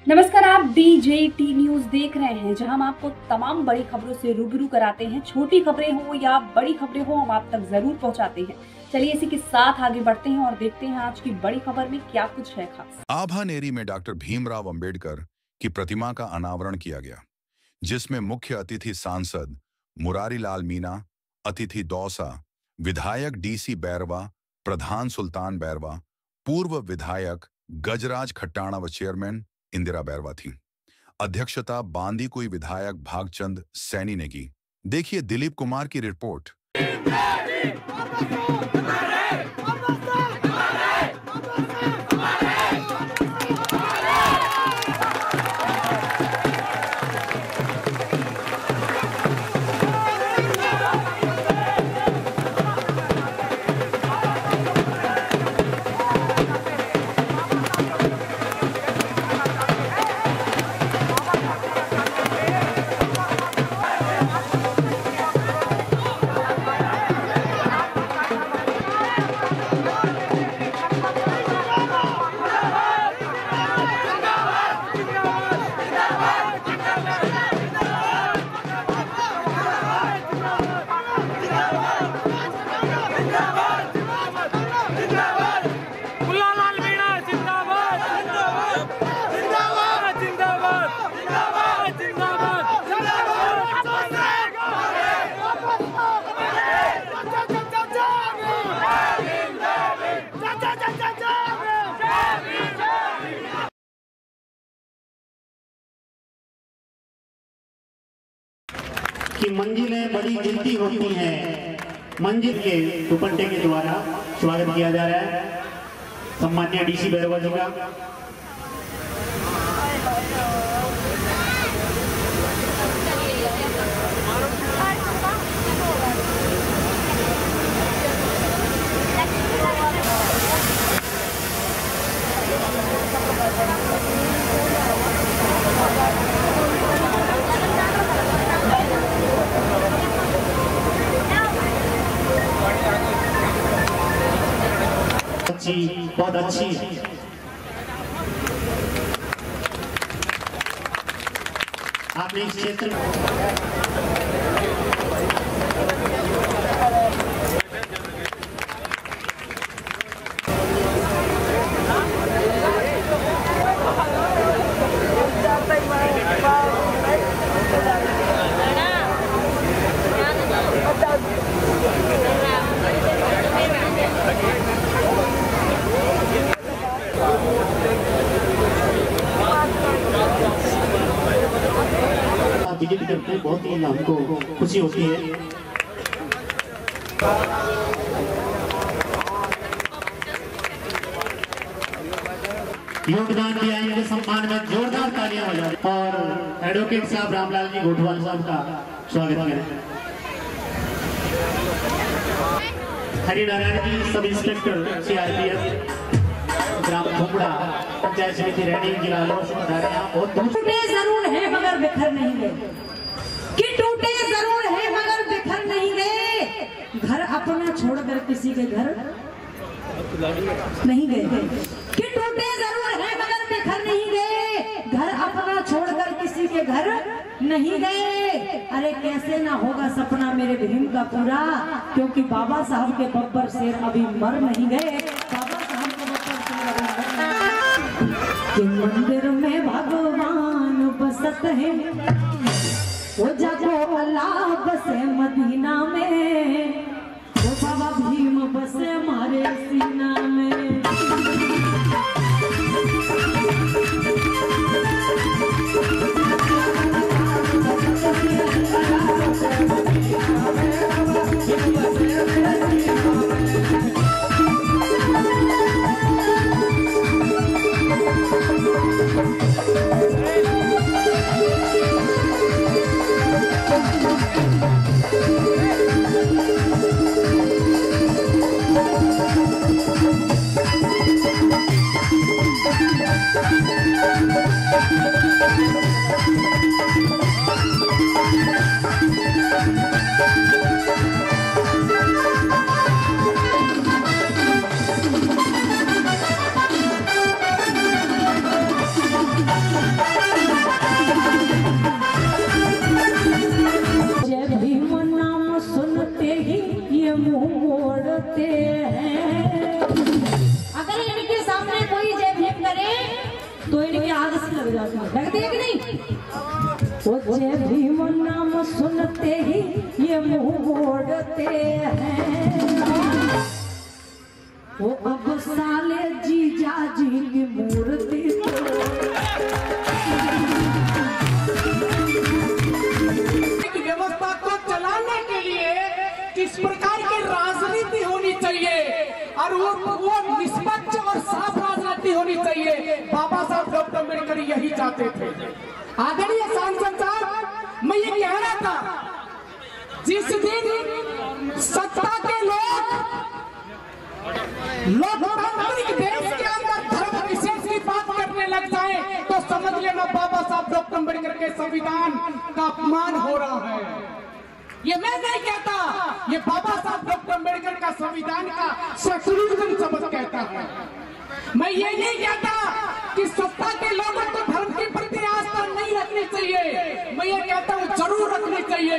नमस्कार, आप DJT news देख रहे हैं, जहां हम आपको तमाम बड़ी खबरों से रूबरू कराते हैं। छोटी खबरें हो या बड़ी खबरें हो, हम आप तक जरूर पहुंचाते हैं। चलिए इसी के साथ आगे बढ़ते हैं और देखते हैं आज की बड़ी खबर में क्या कुछ है खास। आभानेरी में डॉक्टर भीमराव अंबेडकर की प्रतिमा का अनावरण किया गया, जिसमें मुख्य अतिथि सांसद मुरारी लाल मीणा, अतिथि दौसा, विधायक DC बैरवा, प्रधान सुल्तान बैरवा, पूर्व विधायक गजराज खट्टाणा व चेयरमैन इंदिरा बैरवा थी। अध्यक्षता बांदीकुई विधायक भागचंद सैनी ने की। देखिए दिलीप कुमार की रिपोर्ट। कि मंजिलें बड़ी गिनती होती हैं, मंजिल के दुपट्टे के द्वारा स्वागत किया जा रहा है सम्मान्य DC बैरवा जी का। बहुत अच्छी आपने इस क्षेत्र विजिट करते हैं, बहुत ही हमको खुशी होती है। योगदान दिया इनके सम्मान में जोरदार तालियां बजा रहे और एडवोकेट साहब रामलाल जी गोठवाल साहब का स्वागत करें। हरिनारायण जी सब इंस्पेक्टर CRPF ग्राम घुमड़ा पंचायत समिति रैनी जिला अलवर से पधारे। यहाँ बहुत टूटे जरूर है मगर बिखर नहीं गए, कि टूटे जरूर है मगर बिखर नहीं गए, घर अपना छोड़कर किसी के घर नहीं गए। कि टूटे जरूर है मगर बिखर नहीं गए, घर अपना छोड़कर किसी के घर नहीं गए। अरे कैसे ना होगा सपना मेरे भीम का पूरा, क्योंकि बाबा साहब के बब्बर शेर अभी मर नहीं गए। कि मंदिर में भगवान बसत है, वो जागो अल्लाह बसे मदीना में, वो बाबा भीम बसे हमारे सीना में। लगती है कि नहीं? वो जय भीम नाम सुनते ही ये मुंह मोड़ते हैं, वो अब साले जीजा जी की मूर्ति व्यवस्था को चलाने के लिए किस प्रकार की राजनीति होनी चाहिए और वो निष्पक्ष और साफ राजनीति होनी चाहिए। बाबा साहब डॉक्टर अम्बेडकर यही चाहते थे। आदरणीय सांसद साहब, मैं ये कह रहा था, जिस दिन सत्ता के लोग लोकतांत्रिक देश के अंदर धर्म विशेष की बात करने लग जाए तो समझ लेना बाबा साहब डॉक्टर अम्बेडकर के संविधान का अपमान हो रहा है। ये मैं नहीं कहता, ये बाबा साहब डॉक्टर अम्बेडकर का संविधान का संशोधन शब्द कहता है। मैं ये नहीं कहता कि सत्ता के लोगों को धर्म के प्रति आस्था नहीं रखनी चाहिए, मैं ये कहता हूँ जरूर रखनी चाहिए,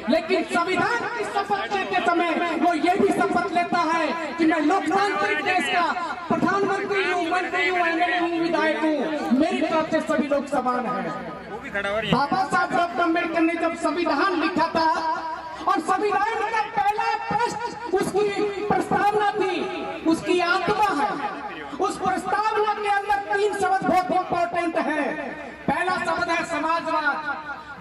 लेकिन संविधान की शपथ लेते समय वो ये भी शपथ लेता है कि मैं लोकतांत्रिक देश का प्रधानमंत्री हूँ, मंत्री हूँ, एमएलए हूँ, विधायक हूँ, मेरी तरफ से सभी लोग समान हैं। बाबा साहब डॉक्टर अम्बेडकर ने जब संविधान लिखा था और संविधान का पहला प्रश्न उसकी प्रस्तावना थी, उसकी आत्मा है। उस प्रस्तावना के अंदर 3 शब्द बहुत इंपॉर्टेंट है। पहला शब्द है समाजवाद,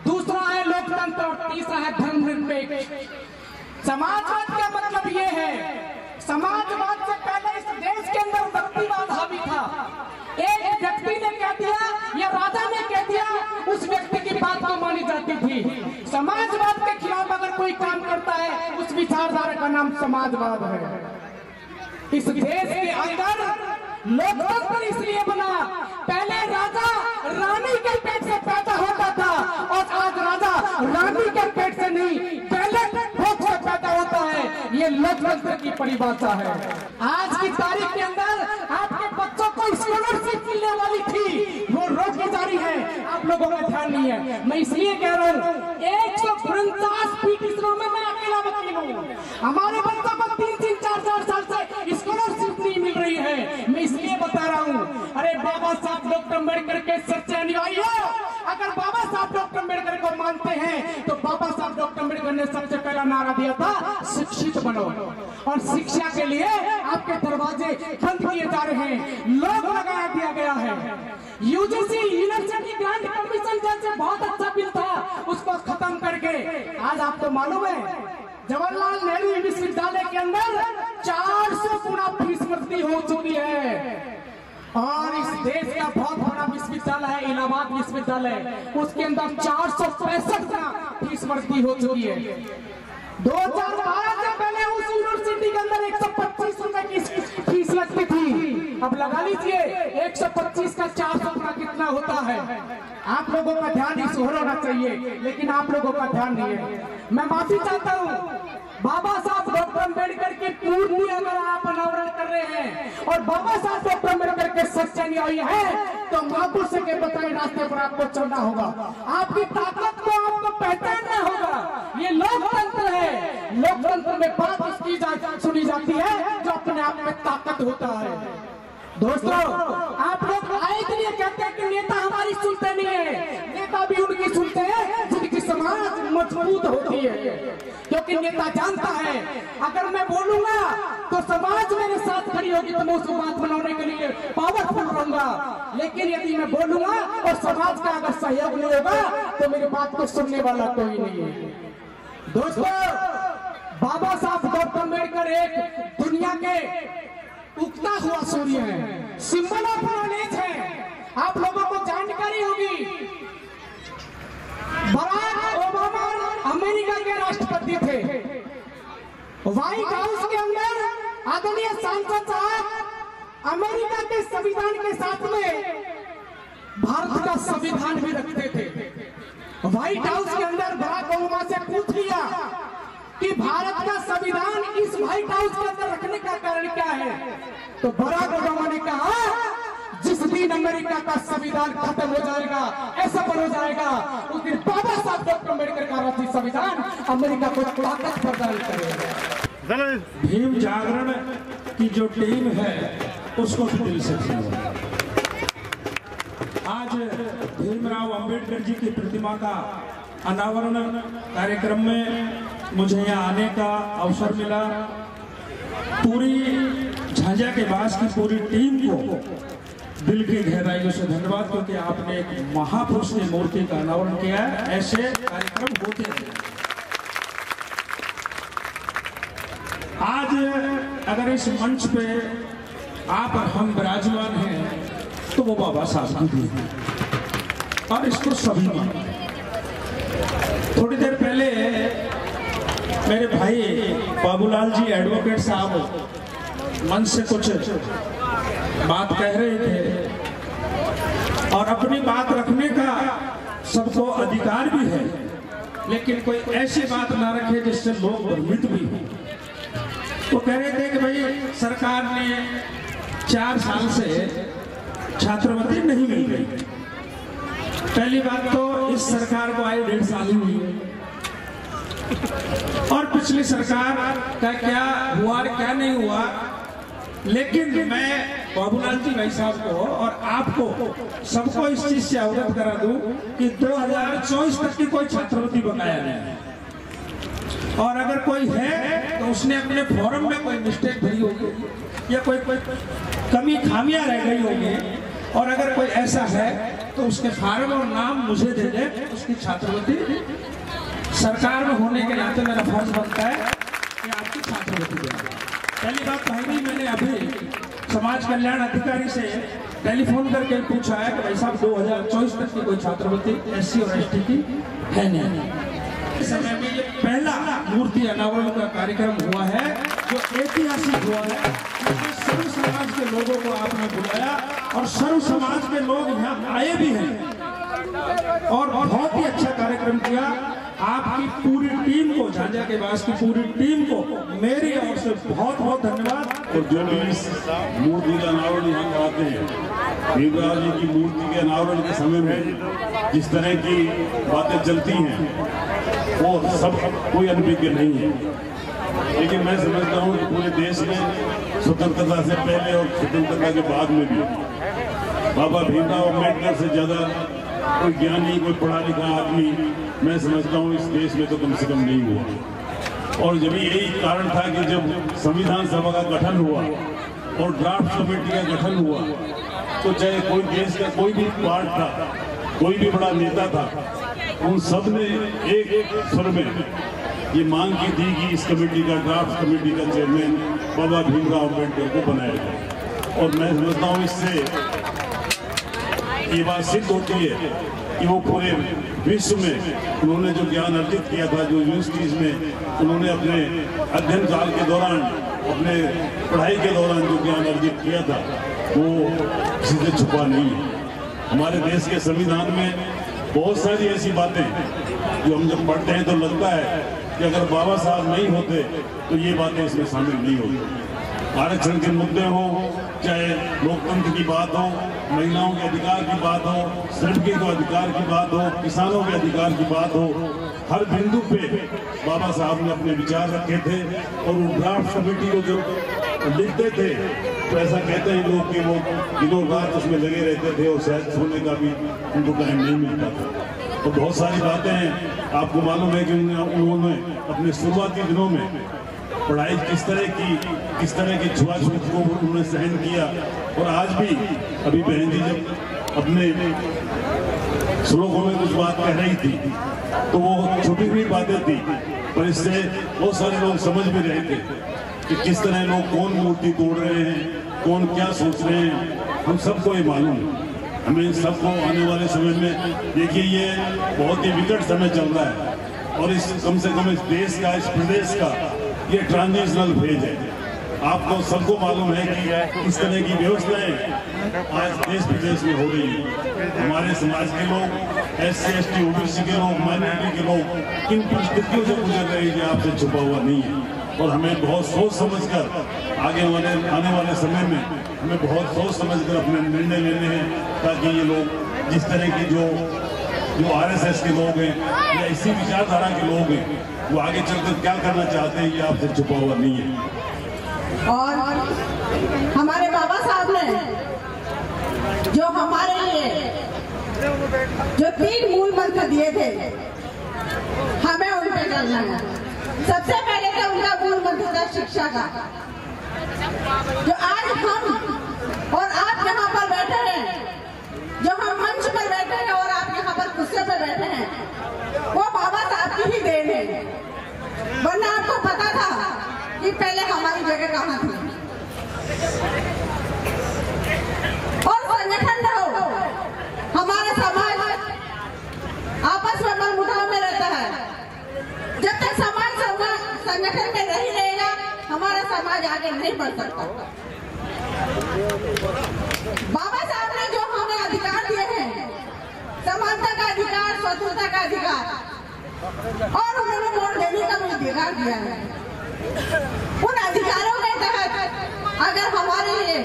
दूसरा है लोकतंत्र और तीसरा है धर्मनिरपेक्ष। समाजवाद का मतलब ये है, समाजवाद से पहले इस देश के अंदर व्यक्तिवाद हावी था। एक व्यक्ति ने कह दिया या राजा ने कह दिया, उस व्यक्ति की बात को मानी जाती थी। समाजवाद के खिलाफ अगर कोई काम करता है, उस विचारधारा का नाम समाजवाद है। इस देश के अंदर लोकतंत्र इसलिए बना, पहले राजा रानी के पेट से पैदा होता था और आज राजा रानी के पेट से नहीं, पहले भोग से पैदा होता है। ये लोकतंत्र की परिभाषा है। आज की तारीख के अंदर आपके बच्चों को स्कॉलरशिप मिलने वाली थी, वो रोकी जा रही है, आप लोगों का ध्यान नहीं है। मैं इसलिए कह रहा हूँ, 149 पिटीशनों में मैं अकेला वकील हूँ। हमारे बच्चों को 3-3, 4-4 साल से स्कॉलरशिप नहीं मिल रही है। मैं इसलिए बता रहा हूँ, अरे बाबा साहब डॉक्टर अम्बेडकर के सच्चे अनुयायी हो, अगर बाबा साहब डॉक्टर अम्बेडकर को मानते हैं तो बाबा साहब डॉक्टर अम्बेडकर ने सबसे पहला नारा दिया था, शिक्षित बनो। और शिक्षा के लिए आपके दरवाजे बंद किए जा रहे हैं, लोग लगा दिया गया है। यूजीसी यूनिवर्सिटी ग्रांट कमीशन जैसे बहुत अच्छा बिल था, उसको खत्म करके आज आपको मालूम है जवाहरलाल नेहरू विश्वविद्यालय के अंदर 400 गुना फीस वृद्धि हो चुकी है। और इस देश का बहुत बड़ा विश्वविद्यालय है इलाहाबाद विश्वविद्यालय, उसके अंदर 465 गुना फीस वृद्धि हो चुकी है। 2012 से पहले उस यूनिवर्सिटी के अंदर 125 रुपए की फीस लगती थी, अब लगा लीजिए 125 का 400 गुना कितना होता है। आप लोगों का ध्यान इस ओर होना चाहिए, लेकिन आप लोगों का ध्यान नहीं है। मैं माफी चाहता हूँ, बाबा साहब डॉक्टर अम्बेडकर की मूर्ति अगर आप अनावरण कर रहे हैं और बाबा साहब डॉक्टर अम्बेडकर के सच्चे अनुयायी हैं, तो महापुरुषों के बताए रास्ते पर आपको चलना होगा, आपकी ताकत को आपको पहचानना होगा। ये लोकतंत्र है, लोकतंत्र में बात उसकी सुनी जाती है जो अपने आप में ताकत होता है। दोस्तों, आप लोग आए के लिए कहते हैं कि नेता हमारी सुनते नहीं है, नेता भी उनकी सुनते हैं जिनकी समाज मजबूत होती है, क्योंकि नेता जानता है अगर मैं बोलूंगा तो समाज मेरे साथ खड़ी होगी, तो मैं उस बात बनाने के लिए पावरफुल रहूंगा। लेकिन यदि मैं बोलूंगा और समाज का अगर सहयोग नहीं होगा तो मेरी बात को सुनने वाला कोई नहीं है। दोस्तों, बाबा साहब डॉक्टर अम्बेडकर एक दुनिया के उगता हुआ सूर्य है, सिंबल ऑफ नॉलेज है। आप लोगों को जानकारी होगी, बराक ओबामा अमेरिका के राष्ट्रपति थे। व्हाइट हाउस के अंदर आदरणीय सांसद साहब अमेरिका के संविधान के साथ में भारत का संविधान भी रखते थे। व्हाइट हाउस के अंदर बराक ओबामा से पूछ लिया कि भारत का संविधान इस व्हाइट हाउस के अंदर रखने का कारण क्या है, तो बराक ओबामा ने कहा, जिस दिन अमेरिका का संविधान खत्म हो जाएगा, ऐसा हो जाएगा, उस दिन बाबा साहब डॉक्टर अम्बेडकर का रचित संविधान अमेरिका को ताकत प्रदान करेगा। भीम जागरण की जो टीम है उसको भी दिल से आज भीमराव अंबेडकर जी की प्रतिमा का अनावरण कार्यक्रम में मुझे यहाँ आने का अवसर मिला। पूरी झांझा के बास की पूरी टीम को दिल की गहराइयों से धन्यवाद, क्योंकि आपने एक महापुरुष की मूर्ति का अनावरण किया है। ऐसे कार्यक्रम होते हैं। आज अगर इस मंच पे आप और हम विराजमान हैं तो वो बाबा साहब की है और इसको सभी मानते हैं। थोड़ी देर पहले मेरे भाई बाबूलाल जी एडवोकेट साहब मंच से कुछ बात कह रहे थे और अपनी बात रखने का सबको अधिकार भी है, लेकिन कोई ऐसी बात ना रखे जिससे लोग भ्रमित भी हो। तो कह रहे थे कि भाई सरकार ने 4 साल से छात्रवृत्ति नहीं मिल रही। पहली बात तो इस सरकार को आए 1.5 साल ही हुई और पिछली सरकार का क्या हुआ और क्या नहीं हुआ। लेकिन मैं बाबूलाल जी भाई साहब को और आपको सबको इस चीज से अवगत करा दूं कि 2024 तक की कोई छात्रवृत्ति बकाया नहीं है, और अगर कोई है तो उसने अपने फॉर्म में कोई मिस्टेक भरी होगी या कोई कमी खामियां रह गई होगी, और अगर कोई ऐसा है तो उसके फार्म और नाम मुझे दे दे, उसकी छात्रवृत्ति सरकार में होने के नाते मेरा फर्ज बनता है कि आपकी छात्रवृत्ति देना। पहली बात भाई, मैंने अभी समाज कल्याण अधिकारी से टेलीफोन करके पूछा है कि भाई साहब 2024 तक की कोई छात्रवृत्ति SC और ST की है नहीं। इस समय में ये पहला मूर्ति अनावरण का कार्यक्रम हुआ है जो ऐतिहासिक हुआ है, क्योंकि सर्व समाज के लोगों को आपने बुलाया और सर्व समाज के लोग यहाँ आए भी हैं और बहुत ही अच्छा कार्यक्रम किया। आपकी पूरी टीम को, झांझा के बास की पूरी टीम को मेरी ओर से बहुत बहुत धन्यवाद। और जो भी इस मूर्ति का अनावरण यहाँ कराते हैं, भीमराव जी की मूर्ति के अनावरण के समय में जिस तरह की बातें चलती हैं वो सब कोई अनभिज्ञ नहीं है। लेकिन मैं समझता हूँ कि पूरे देश में स्वतंत्रता से पहले और स्वतंत्रता के बाद में भी बाबा भीमराव अम्बेडकर से ज़्यादा कोई ज्ञानी, कोई पढ़ा लिखा आदमी मैं समझता हूँ इस देश में तो कम से कम नहीं हुआ। और जब यही कारण था कि जब संविधान सभा का गठन हुआ और ड्राफ्ट कमेटी का गठन हुआ, तो चाहे कोई देश का कोई भी पार्ट था, कोई भी बड़ा नेता था, उन सब ने एक स्वर में ये मांग की थी कि इस कमेटी का, ड्राफ्ट कमेटी का चेयरमैन बाबा भीमराव अम्बेडकर को बनाया जाए। और मैं समझता हूँ इससे ये बात सिद्ध होती है कि वो पूरे विश्व में उन्होंने जो ज्ञान अर्जित किया था, जो यूनिवर्सिटीज में उन्होंने अपने अध्ययन काल के दौरान, अपने पढ़ाई के दौरान जो ज्ञान अर्जित किया था, वो किसी से छुपा नहीं है। हमारे देश के संविधान में बहुत सारी ऐसी बातें जो हम जब पढ़ते हैं तो लगता है कि अगर बाबा साहब नहीं होते तो ये बातें इसमें शामिल नहीं होती। आरक्षण के मुद्दे हो, चाहे लोकतंत्र की बात हो, महिलाओं के अधिकार की बात हो, श्रम के अधिकार की बात हो, किसानों के अधिकार की बात हो, हर बिंदु पे बाबा साहब ने अपने विचार रखे थे। और ड्राफ्ट कमेटी को जब लिखते थे तो ऐसा कहते हैं लोग कि वो दिनों रात उसमें लगे रहते थे और शायद सोने का भी उनको टाइम नहीं मिलता था। तो बहुत सारी बातें हैं। आपको मालूम है कि उन्होंने अपने शुरुआती दिनों में पढ़ाई किस तरह की छुआछूत को उन्होंने सहन किया। और आज भी अभी बहन जी जब अपने श्लोकों में कुछ बात कह रही थी तो वो छुपी हुई बातें थी, पर इससे बहुत सारे लोग समझ भी रहे थे कि किस तरह लोग कौन मूर्ति तोड़ रहे हैं, कौन क्या सोच रहे हैं। हम सबको ये मालूम है। हमें सबको आने वाले समय में, देखिए ये बहुत ही विकट समय चल रहा है और इस कम से कम इस देश का, इस प्रदेश का ये ट्रांजिशनल फेज है। आपको सबको मालूम है कि इस तरह की व्यवस्थाएं आज देश प्रदेश में हो रही है। हमारे समाज के लोग, SC ST OBC के लोग, माइनॉरिटी के लोग किन परिस्थितियों से गुजर रहे हैं, आपसे छुपा हुआ नहीं है। और हमें बहुत सोच समझकर आने वाले समय में हमें बहुत सोच समझकर अपने निर्णय लेने हैं, ताकि ये लोग जिस तरह की जो RSS के लोग हैं या इसी विचारधारा के लोग हैं, वो आगे चलकर क्या करना चाहते हैं, ये आपसे छुपा हुआ नहीं है। और हमारे बाबा साहब ने जो हमारे लिए जो 3 मूल मंत्र दिए थे हमें उन पे चलना है। सबसे पहले तो उनका मूल मंत्र था शिक्षा का। जो आज हम और आप यहाँ पर बैठे हैं, जो हम मंच पर बैठे हैं और आप यहाँ पर कुर्सी पर बैठे हैं, वो बाबा साहब की ही देन है। वरना आपको पता था कि पहले हमारी जगह कहाँ थी। और संगठन रहो, हमारा समाज आपस में मनमुटाव में रहता है। जब तक समाज संगठन में नहीं रहेगा, हमारा समाज आगे नहीं बढ़ सकता। बाबा साहब ने जो हमें अधिकार दिए हैं, समानता का अधिकार, स्वतंत्रता का अधिकार, और उन्होंने वोट देने का भी अधिकार दिया है। उन अधिकारों के तहत अगर हमारे लिए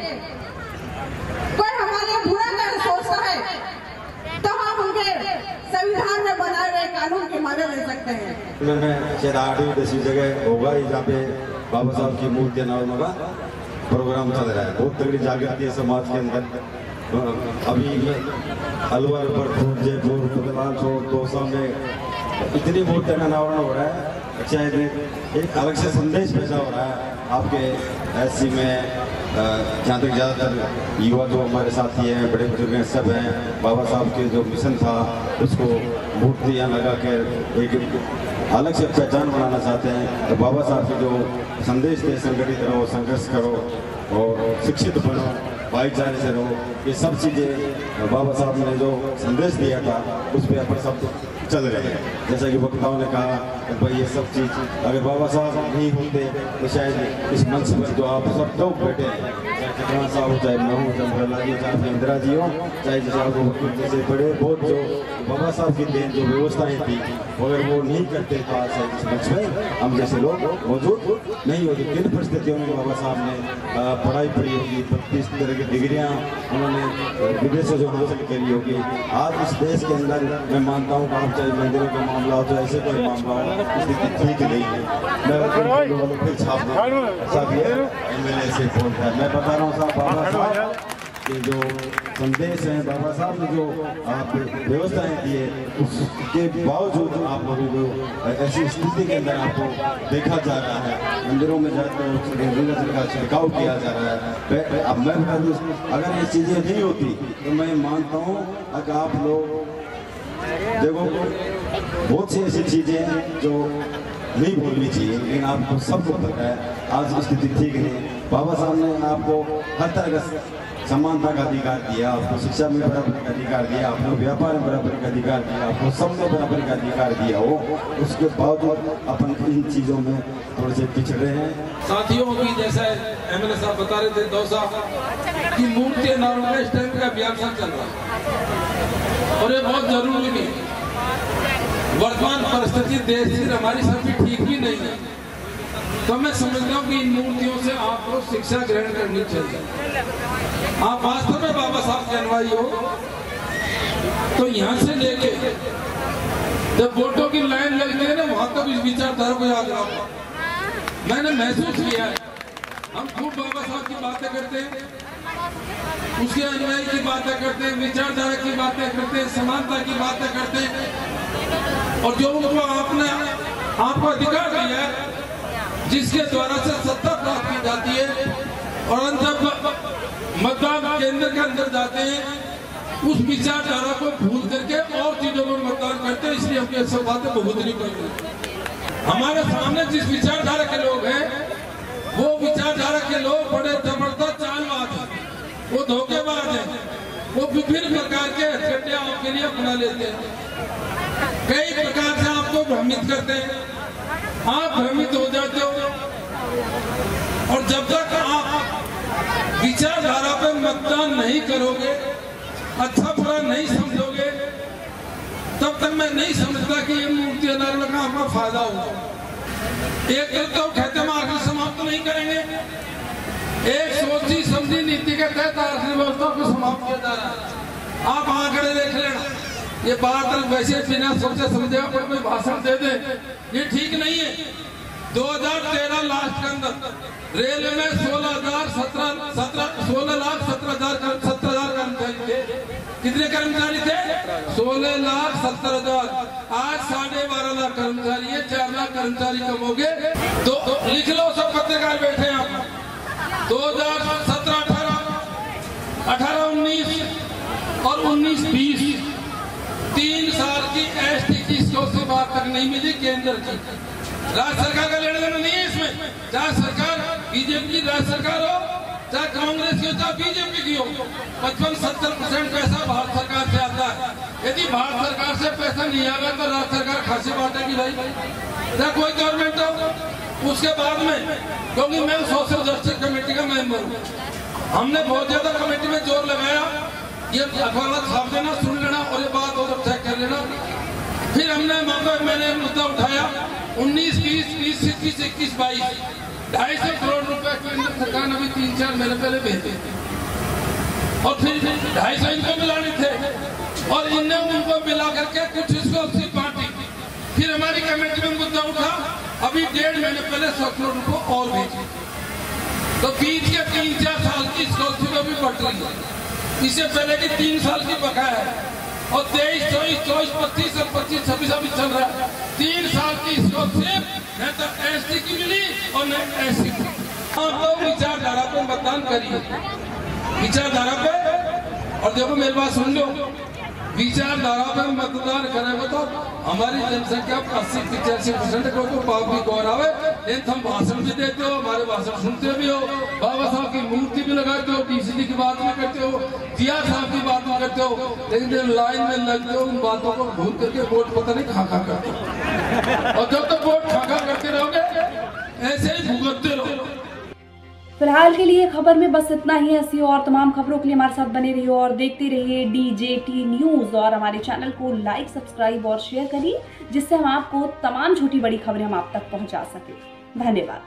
कोई हमारे बुरा कर सोचता है तो हम उनके संविधान में बनाए हुए कानून की मदद ले सकते हैं। शायद 8वीं 10वीं जगह होगा जहाँ पे बाबा साहब की मूर्ति अनावरण का प्रोग्राम चल रहा है। बहुत तगड़ी जागृति है समाज के अंदर। अभी अलवर, बरखूर, जयपुर, बदलाल चौक, दौसा में इतनी मूर्ति का अनावरण हो रहा है। शायद एक अलग से संदेश भेजा हो रहा है आपके एससी में। जहाँ तक ज़्यादातर युवा जो हमारे साथी हैं, बड़े बुजुर्ग हैं, सब हैं, बाबा साहब के जो मिशन था उसको मूर्तियाँ लगा कर एक अलग से पहचान बनाना चाहते हैं। तो बाबा साहब के जो संदेश थे, संगठित रहो, संघर्ष करो और शिक्षित बनो, भाईचारे से रहो, ये सब चीज़ें बाबा साहब ने जो संदेश दिया था उस पर अपन सब चल रहे हैं। जैसा कि वक्ताओं ने कहा कि भाई ये सब चीज़ अगर बाबा साहब नहीं होते तो शायद इस मंच पर जो आप सब लोग बैठे हैं, चाहे चकरा साहब हो, चाहे मैं हूँ, चाहे प्रहलाद जी, चाहे इंदिरा जी हो, चाहे जैसे बड़े बहुत जो बाबा साहब की देन जो व्यवस्थाएं थी, अगर वो नहीं करते तो आज इस मंच में हम जैसे लोग मौजूद नहीं होते। किन परिस्थितियों में बाबा साहब ने पढ़ाई पढ़ी होगी, 32 तरह की डिग्रियाँ उन्होंने विदेश से जो हासिल करी होगी। आज इस देश के अंदर मैं मानता हूँ कि आप चाहे मंदिरों का मामला हो, चाहे ऐसे कोई मामला हो, स्थिति ठीक नहीं है। मैं फिर छापना MLA से बोलता है, मैं बता रहा हूँ साहब, बाबा साहब के जो संदेश हैं, बाबा साहब ने जो आप व्यवस्थाएं दी है, उसके बावजूद आप लोगों को ऐसी स्थिति के अंदर आपको देखा जा रहा है। मंदिरों में जाकर का छिड़काव किया जा रहा है। अब मैं बता दूँ, अगर ये चीज़ें नहीं होती तो मैं मानता हूँ अगर आप लोग देखो बहुत सी ऐसी चीज़ें हैं जो नहीं भूलनी चाहिए, लेकिन आपको सबको पता है आज स्थिति ठीक नहीं। बाबा साहब ने आपको हर तरह का समानता का अधिकार दिया, आपको शिक्षा में बराबरी का अधिकार दिया, आपको व्यापार में बराबरी का अधिकार दिया, आपको सब में बराबरी का अधिकार दिया हो, उसके बावजूद अपन इन चीज़ों में थोड़े से पिछड़े हैं। साथियों की जैसे MLA साहब बता रहे थे, दौसा की मूर्ति अनावरण इस टाइम का अभियान चल रहा है और ये बहुत जरूरी भी है। वर्तमान परिस्थिति देश की हमारी सबकी ठीक भी नहीं है, तो मैं समझता हूँ कि इन मूर्तियों से आपको शिक्षा ग्रहण करनी चाहिए। आप वास्तव में बाबा साहब के अनुयायी हो तो यहाँ से लेके जब वोटों की लाइन लगती है ना, वहां तक इस विचारधारा को याद रखो। मैंने महसूस किया है, हम खूब बाबा साहब की बातें करते हैं, उसके अनुयायी की बातें करते हैं, विचारधारा की बातें करते हैं, समानता की बातें करते हैं, और जो उनको आपने आपको अधिकार दिया है जिसके द्वारा से सत्ता प्राप्त की जाती है, और जब मतदान केंद्र के अंदर जाते हैं उस विचारधारा को भूल करके और चीजों में मतदान करते हैं। इसलिए हम ये सब बातें बहुत नहीं करते। हमारे सामने जिस विचारधारा के लोग हैं वो विचारधारा के लोग बड़े जबरदस्त चालबाज हैं, वो धोखेबाज हैं, वो विभिन्न प्रकार के हथकंडे आपके लिए अपना लेते हैं, कई प्रकार से आपको भ्रमित करते हैं, आप भ्रमित हो जाते हो। और जब तक आप विचारधारा पे मतदान नहीं करोगे, अच्छा बुरा नहीं समझोगे, तब तक मैं नहीं समझता कि ये मूर्ति अनावरण का आपका फायदा होगा। एक तो कहते हम आखिरी समाप्त नहीं करेंगे, एक सोची समझी नीति के तहत आखिरी व्यवस्था को समाप्त किया जा रहा है। आप आंकड़े देख लेना, ये बात वैसे बिना सोचे समझे पर कोई भाषण दे दे, ये ठीक नहीं है। 2013 लास्ट के अंदर रेलवे में 16 लाख 17 हजार कर्मचारी थे। कितने कर्मचारी थे? 16,70,000। आज 12.5 लाख कर्मचारी है, 4 लाख कर्मचारी कम हो गए। तो लिख लो सब पत्रकार बैठे हैं आप। 2017-18, 18-19 और 19-20 3 साल की एसटी की स्कॉलरशिप बात तक नहीं मिली केंद्र की। राज्य सरकार का लेना देना नहीं है इसमें, चाहे सरकार बीजेपी की राज्य सरकार हो, चाहे कांग्रेस की हो, चाहे बीजेपी की हो। 55-70% पैसा भारत सरकार से आता है। यदि भारत सरकार से पैसा नहीं आएगा तो राज्य सरकार खासे बांटेगी भाई, चाहे कोई गवर्नमेंट हो। उसके बाद में, क्योंकि मैं सोशल जस्टिस कमेटी का मेंबर हूँ, हमने बहुत ज्यादा कमेटी में जोर लगाया, ये अखबार छाप देना, सुन लेना और ये बात और चेक कर लेना। फिर हमने मैंने मुद्दा उठाया 19-20, 20-21, 21-22 250 करोड़ रुपए केंद्र सरकार ने अभी 3-4 महीने पहले भेजे और फिर 250 इनको मिलाने थे और इनने उनको मिला करके कुछ इसको बांटी। फिर हमारी कमेटी में मुद्दा उठा, अभी 1.5 महीने पहले 100 करोड़ रुपए और भेजे। तो बीच के 3-4 साल की स्कॉलरशिप अभी बढ़ रही है, इससे पहले की 3 साल की बकाया है और 23, 24, 25 और 25-26 अभी चल रहा है। 3 साल की स्कॉलरशिप न तो एसटी की मिली और न एससी की। आप लोग विचारधारा पे मतदान करिए, विचारधारा पे। और देखो मेरी बात सुन लो, विचारधारा पे मतदान करेंगे तो हमारी जनसंख्या 80-85% को पाप भी गौरव है। लेकिन हम भाषण भी देते हो, हमारे भाषण सुनते भी हो, बाबा साहब की मूर्ति भी लगाते हो, डीसीडी की बात भी करते हो, जिया साहब की बात भी करते हो, लेकिन लाइन में लगते हो उन बातों को भूल करके वोट पता नहीं खा करते हो। और जब तक वोट खा करते रहोगे ऐसे ही भुगतते रहो। फिलहाल के लिए खबर में बस इतना ही। ऐसी और तमाम खबरों के लिए हमारे साथ बने रहिए और देखते रहिए DJT न्यूज। और हमारे चैनल को लाइक, सब्सक्राइब और शेयर करिए, जिससे हम आपको तमाम छोटी बड़ी खबरें हम आप तक पहुंचा सके। धन्यवाद।